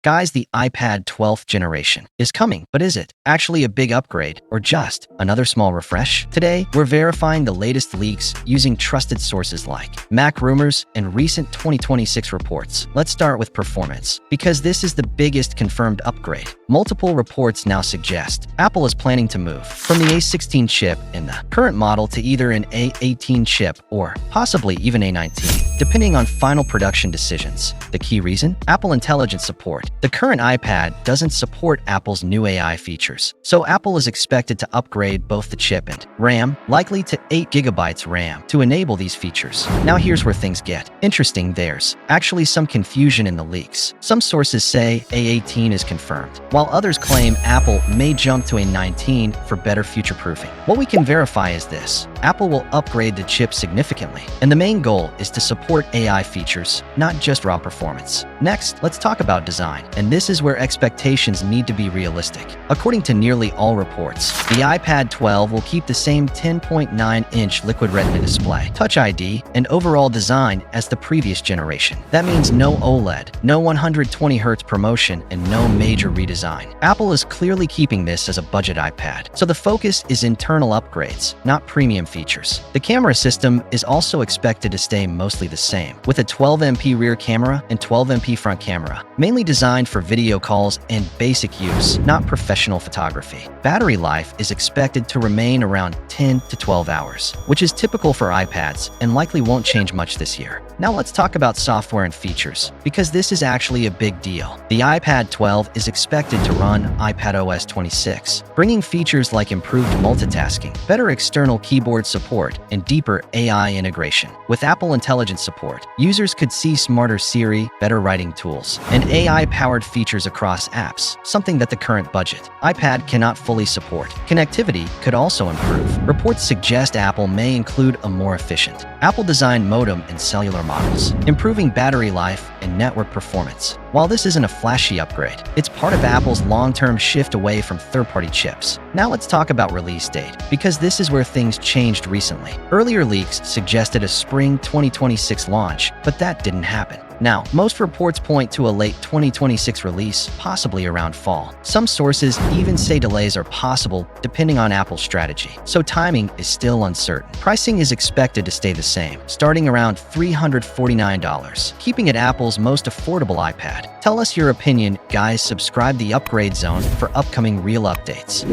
Guys, the iPad 12th generation is coming, but is it actually a big upgrade or just another small refresh? Today, we're verifying the latest leaks using trusted sources like Mac rumors and recent 2026 reports. Let's start with performance, because this is the biggest confirmed upgrade. Multiple reports now suggest Apple is planning to move from the A16 chip in the current model to either an A18 chip or possibly even A19, depending on final production decisions. The key reason? Apple Intelligence support. The current iPad doesn't support Apple's new AI features, so Apple is expected to upgrade both the chip and RAM, likely to 8 GB RAM, to enable these features. Now here's where things get interesting. There's actually some confusion in the leaks. Some sources say A18 is confirmed, while others claim Apple may jump to A19 for better future-proofing. What we can verify is this: Apple will upgrade the chip significantly, and the main goal is to support AI features, not just raw performance. Next, let's talk about design, and this is where expectations need to be realistic. According to nearly all reports, the iPad 12 will keep the same 10.9-inch Liquid Retina display, Touch ID, and overall design as the previous generation. That means no OLED, no 120Hz promotion, and no major redesign. Apple is clearly keeping this as a budget iPad, so the focus is internal upgrades, not premium features. The camera system is also expected to stay mostly the same, with a 12MP rear camera and 12MP front camera, mainly designed for video calls and basic use, not professional photography. Battery life is expected to remain around 10 to 12 hours, which is typical for iPads and likely won't change much this year. Now let's talk about software and features, because this is actually a big deal. The iPad 12 is expected to run iPadOS 26, bringing features like improved multitasking, better external keyboard support, and deeper AI integration. With Apple Intelligence support, users could see smarter Siri, better writing tools, and AI-powered features across apps, something that the current budget iPad cannot fully support. Connectivity could also improve. Reports suggest Apple may include a more efficient Apple-designed modem in cellular models, improving battery life and network performance. While this isn't a flashy upgrade, it's part of Apple's long-term shift away from third-party chips. Now let's talk about release date, because this is where things changed recently. Earlier leaks suggested a spring 2026 launch, but that didn't happen. Now, most reports point to a late 2026 release, possibly around fall. Some sources even say delays are possible depending on Apple's strategy, so timing is still uncertain. Pricing is expected to stay the same, starting around $349, keeping it Apple's most affordable iPad. Tell us your opinion, guys. Subscribe the Upgrade Zone for upcoming real updates.